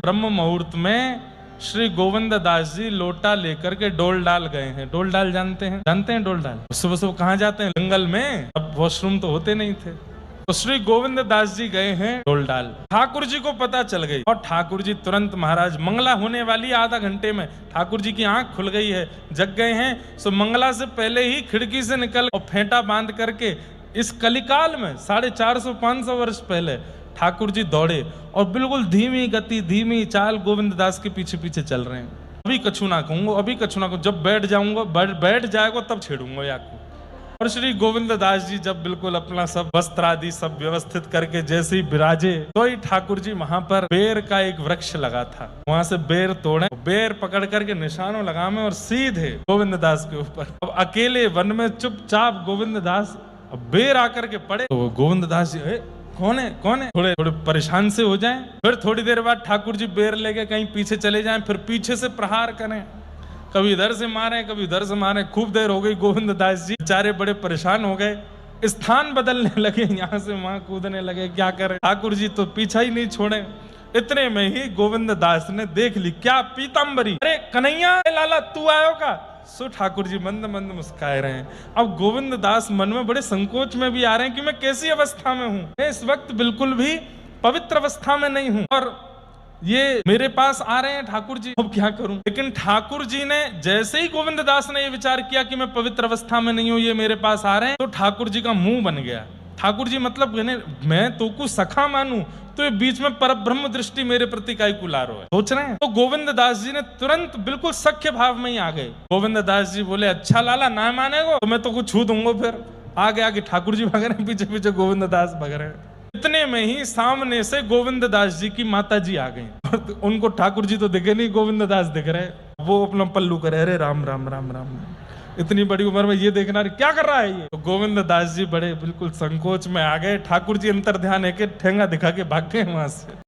ब्रह्म मुहूर्त में श्री गोविंद दास जी लोटा लेकर के डोल डाल गए हैं। डोल डाल जानते हैं डोल डाल? सुबह सुबह कहाँ जाते हैं? जंगल में। अब वॉशरूम तो होते नहीं थे, तो श्री गोविंद दास जी गए हैं डोल डाल। ठाकुर जी को पता चल गई और ठाकुर जी तुरंत, महाराज मंगला होने वाली आधा घंटे में, ठाकुर जी की आंख खुल गई है, जग गए हैं। सो मंगला से पहले ही खिड़की से निकल और फेंटा बांध करके इस कलिकाल में 450-500 वर्ष पहले ठाकुर जी दौड़े और बिल्कुल धीमी गति, धीमी चाल गोविंद दास के पीछे पीछे चल रहे हैं। अभी कछु ना कहूंगा, अभी कछु ना कहूंगा, जब बैठ जाऊंगा, बैठ जाएगा तब छेड़ूंगा याकू। और श्री गोविंद दास जी जब बिल्कुल अपना सब वस्त्र आदि सब व्यवस्थित करके जैसे ही विराजे, तो ही ठाकुर जी वहां पर बेर का एक वृक्ष लगा था, वहां से बेर तोड़े, बेर पकड़ करके निशानों लगामे और सीधे गोविंद दास के ऊपर। अब अकेले वन में चुपचाप गोविंद दास बेर आकर के पड़े, तो गोविंद दास जी कौन है थोड़े थोड़े परेशान से हो जाएं। फिर थोड़ी देर बाद ठाकुर जी बेर लेके कहीं पीछे चले जाएं, फिर पीछे से प्रहार करें, कभी इधर से मारे कभी उधर से मारे। खूब देर हो गई, गोविंद दास जी बेचारे बड़े परेशान हो गए, स्थान बदलने लगे, यहाँ से वहां कूदने लगे, क्या करें। ठाकुर जी तो पीछा ही नहीं छोड़े। इतने में ही गोविंद दास ने देख ली, क्या पीताम्बरी, अरे कन्हैया लाला तू आयो का। सो ठाकुर जी मंद मंद मुस्काए रहे हैं। अब गोविंद दास मन में बड़े संकोच में भी आ रहे हैं कि मैं कैसी अवस्था में हूं, मैं इस वक्त बिल्कुल भी पवित्र अवस्था में नहीं हूं और ये मेरे पास आ रहे हैं ठाकुर जी, अब क्या करूं। लेकिन ठाकुर जी ने जैसे ही गोविंद दास ने ये विचार किया कि मैं पवित्र अवस्था में नहीं हूं, ये मेरे पास आ रहे हैं, तो ठाकुर जी का मुंह बन गया। ठाकुर जी मतलब मैं तो कुछ सखा मानूं, तो ये बीच में परब्रह्म दृष्टि मेरे प्रति काय कुलारो है, सोच रहे हैं। तो गोविंद दास जी ने तुरंत बिल्कुल सख्य भाव में ही आ गए। गोविंद दास जी बोले, अच्छा लाला ना मानेगो तो मैं तो कुछ छू दूंगा। फिर आगे आगे ठाकुर जी भाग रहे हैं, पीछे पीछे गोविंद दास भाग रहे हैं। इतने में ही सामने से गोविंद दास जी की माता जी आ गई। उनको ठाकुर जी तो दिखे नहीं, गोविंद दास दिख रहे। वो अपना पल्लू करे, अरे राम राम राम राम, इतनी बड़ी उम्र में ये देखना क्या कर रहा है ये। तो गोविंद दास जी बड़े बिल्कुल संकोच में आ गए। ठाकुर जी अंतर ध्यान है कि ठेंगा दिखा के भाग गए वहां से।